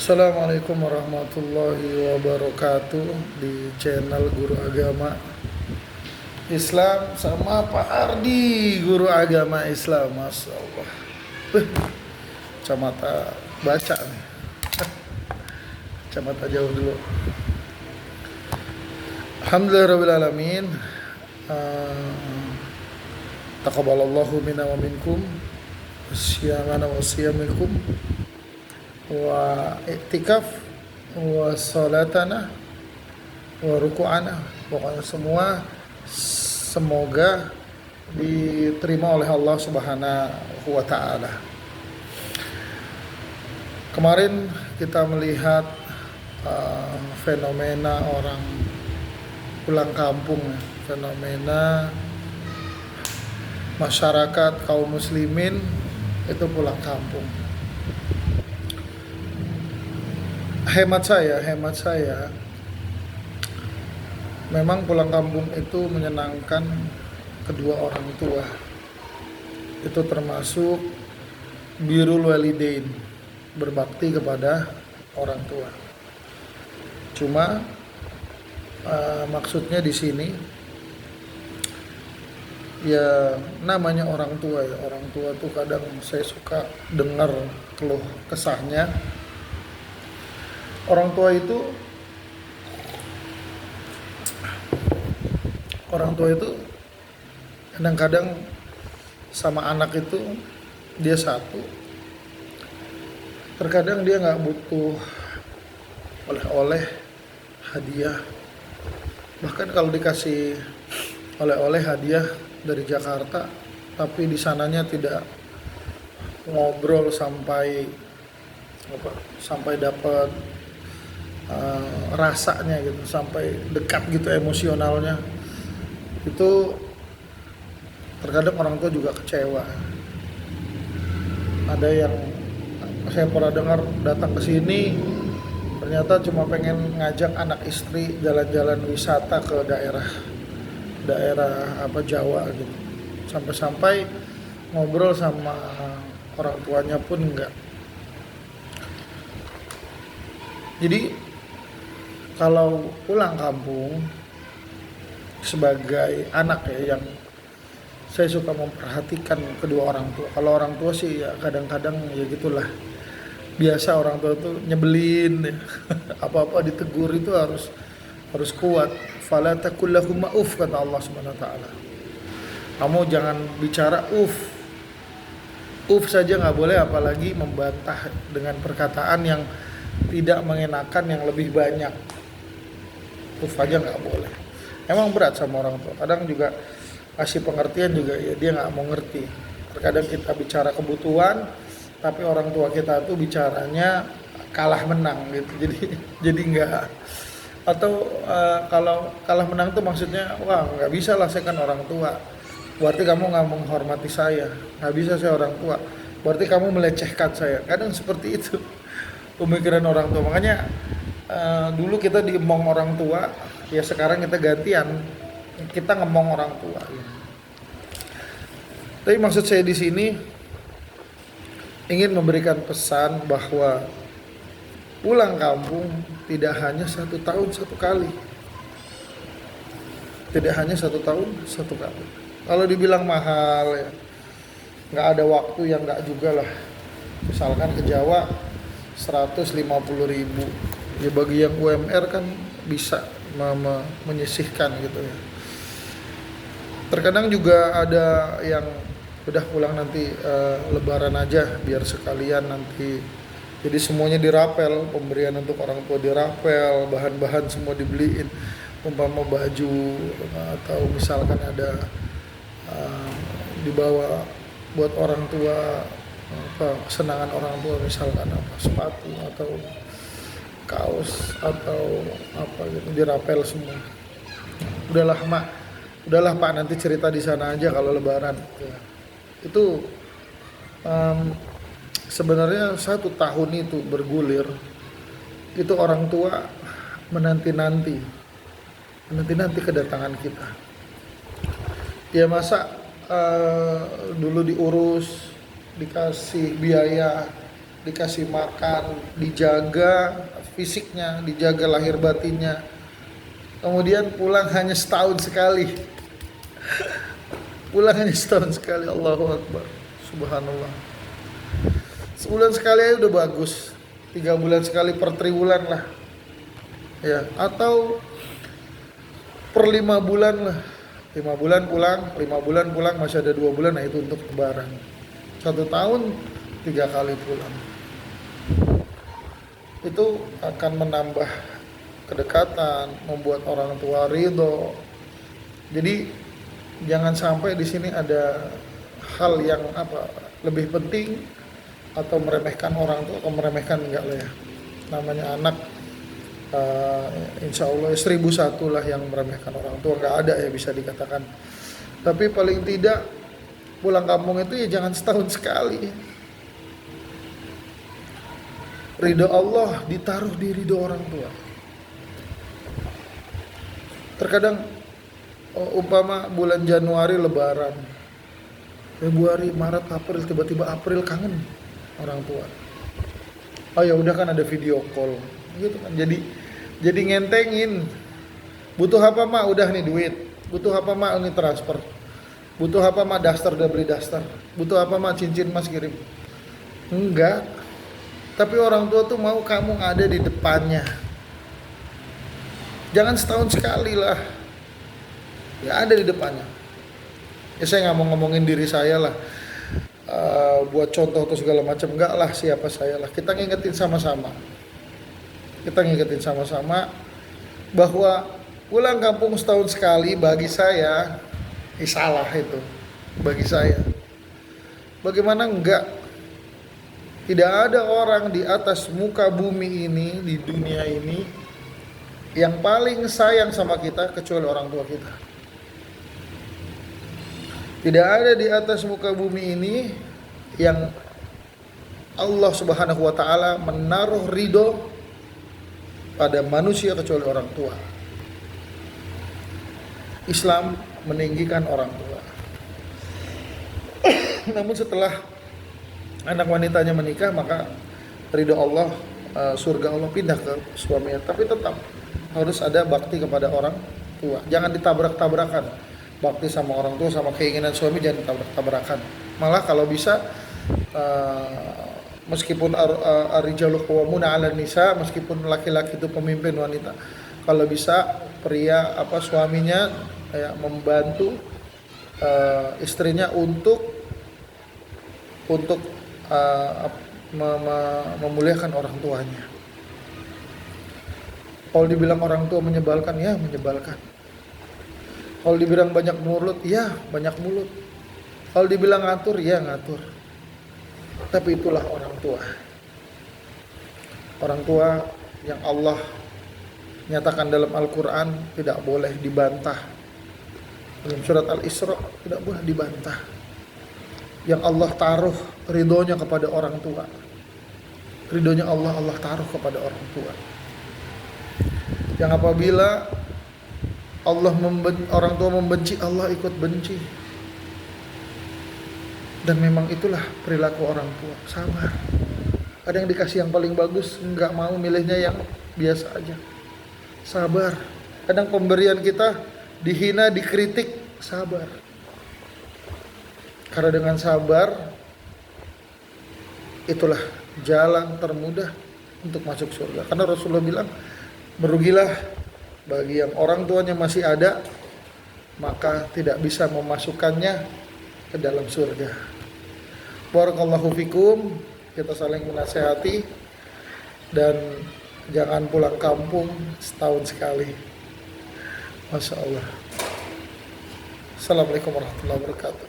Assalamualaikum warahmatullahi wabarakatuh. Di channel Guru Agama Islam sama Pak Ardi, Guru Agama Islam. Masya Allah. Kacamata baca nih. Kacamata jauh dulu. Alhamdulillahirrahmanirrahim. Taqabbalallahu minna wa minkum Siyamana wa siyamikum wa iktikaf wa salatana wa ruku'ana. Pokoknya semua semoga diterima oleh Allah Subhanahu wa taala. Kemarin kita melihat fenomena orang pulang kampung, fenomena masyarakat kaum muslimin itu pulang kampung. Hemat saya, memang pulang kampung itu menyenangkan kedua orang tua. Itu termasuk birrul walidain, berbakti kepada orang tua. Cuma maksudnya di sini ya namanya orang tua ya. Orang tua tuh kadang saya suka dengar keluh kesahnya. Orang tua itu kadang-kadang sama anak itu dia satu. Terkadang dia nggak butuh oleh-oleh, hadiah. Bahkan kalau dikasih oleh-oleh hadiah dari Jakarta, tapi di sananya tidak ngobrol sampai dapat rasanya gitu, sampai dekat gitu emosionalnya, itu terkadang orang tua juga kecewa. Ada yang saya pernah dengar datang ke sini ternyata cuma pengen ngajak anak istri jalan-jalan wisata ke daerah Jawa gitu, sampai ngobrol sama orang tuanya pun enggak. Jadi kalau pulang kampung sebagai anak ya, yang saya suka memperhatikan kedua orang tua. Kalau orang tua sih ya kadang-kadang ya gitulah. Biasa orang tua tuh nyebelin. Apa-apa ditegur itu harus kuat. Fala taqul lahum ma'uf, kata Allah Subhanahu wa taala. Kamu jangan bicara uf. Uf saja nggak boleh, apalagi membantah dengan perkataan yang tidak mengenakan yang lebih banyak. Uf aja nggak boleh. Emang berat sama orang tua. Kadang juga kasih pengertian juga ya dia nggak mau ngerti. Terkadang kita bicara kebutuhan, tapi orang tua kita tuh bicaranya kalah menang gitu. Jadi nggak, atau kalau kalah menang tuh maksudnya wah nggak bisa lah, saya kan orang tua. Berarti kamu nggak menghormati saya. Nggak bisa, saya orang tua. Berarti kamu melecehkan saya. Kadang seperti itu pemikiran orang tua. Makanya dulu kita diemong orang tua, ya sekarang kita gantian, kita ngemong orang tua. Tapi maksud saya di sini ingin memberikan pesan bahwa pulang kampung tidak hanya 1 tahun 1 kali. Tidak hanya 1 tahun 1 kali. Kalau dibilang mahal ya, nggak ada waktu yang nggak juga lah. Misalkan ke Jawa 150.000, ya bagi yang UMR kan bisa menyisihkan gitu ya. Terkadang juga ada yang udah pulang nanti lebaran aja biar sekalian nanti, jadi semuanya dirapel, pemberian untuk orang tua dirapel, bahan-bahan semua dibeliin, umpama baju atau misalkan ada dibawa buat orang tua kesenangan orang tua, misalkan sepatu atau kaos atau apa gitu, dirapel semua. Udahlah Pak, nanti cerita di sana aja kalau lebaran ya. Itu sebenarnya 1 tahun itu bergulir, itu orang tua menanti-nanti kedatangan kita. Ya masa dulu diurus, dikasih biaya, dikasih makan, dijaga fisiknya, dijaga lahir batinnya. Kemudian pulang hanya setahun sekali. Pulang hanya setahun sekali. Allahu Akbar. Subhanallah. Sebulan sekali aja udah bagus. 3 bulan sekali per triwulan lah. Ya, atau per 5 bulan lah. 5 bulan pulang, 5 bulan pulang, masih ada 2 bulan, nah itu untuk lebaran. 1 tahun 3 kali pulang. Itu akan menambah kedekatan, membuat orang tua ridho. Jadi jangan sampai di sini ada hal yang lebih penting atau meremehkan orang tua, atau meremehkan enggak lah ya. Namanya anak, insya Allah 1001 lah yang meremehkan orang tua, nggak ada ya bisa dikatakan. Tapi paling tidak pulang kampung itu ya jangan setahun sekali. Ridho Allah ditaruh di ridho orang tua. Terkadang umpama bulan Januari lebaran, Februari, Maret, April, tiba-tiba April kangen orang tua. Oh ya udah kan ada video call gitu kan. Jadi ngentengin. Butuh apa mak? Udah nih duit. Butuh apa mak? Ini transfer. Butuh apa mak? Daster, udah beli daster. Butuh apa mak? Cincin mas kirim. Enggak. Tapi orang tua tuh mau kamu ada di depannya. Jangan setahun sekali lah. Ya ada di depannya. Ya saya nggak mau ngomongin diri saya lah. Buat contoh atau segala macam, enggak lah, siapa saya lah. Kita ngingetin sama-sama. Bahwa pulang kampung setahun sekali bagi saya salah itu. Bagi saya. Bagaimana enggak? Tidak ada orang di atas muka bumi ini, di dunia ini, yang paling sayang sama kita kecuali orang tua kita. Tidak ada di atas muka bumi ini yang Allah Subhanahu wa taala menaruh ridho pada manusia kecuali orang tua. Islam meninggikan orang tua. Namun setelah anak wanitanya menikah, maka ridho Allah, surga Allah pindah ke suaminya. Tapi tetap harus ada bakti kepada orang tua. Jangan ditabrak-tabrakan. Bakti sama orang tua sama keinginan suami jangan ditabrak-tabrakan. Malah kalau bisa, meskipun ar-rijalu qawwamuna 'alan nisa, meskipun laki-laki itu pemimpin wanita, kalau bisa pria suaminya ya, membantu istrinya untuk memuliakan orang tuanya. Kalau dibilang orang tua menyebalkan, ya menyebalkan. Kalau dibilang banyak mulut, ya banyak mulut. Kalau dibilang ngatur, ya ngatur. Tapi itulah orang tua. Orang tua yang Allah nyatakan dalam Al-Quran tidak boleh dibantah. Dalam surat Al-Isra tidak boleh dibantah. Yang Allah taruh ridhonya kepada orang tua. Ridhonya Allah taruh kepada orang tua. Yang apabila orang tua membenci, Allah ikut benci. Dan memang itulah perilaku orang tua. Sabar. Ada yang dikasih yang paling bagus, nggak mau milihnya yang biasa aja. Sabar. Kadang pemberian kita dihina, dikritik, sabar. Karena dengan sabar, itulah jalan termudah untuk masuk surga. Karena Rasulullah bilang, merugilah bagi yang orang tuanya masih ada, maka tidak bisa memasukkannya ke dalam surga. Barakallahu fikum. Kita saling menasehati dan jangan pulang kampung setahun sekali. Masya Allah. Assalamualaikum warahmatullahi wabarakatuh.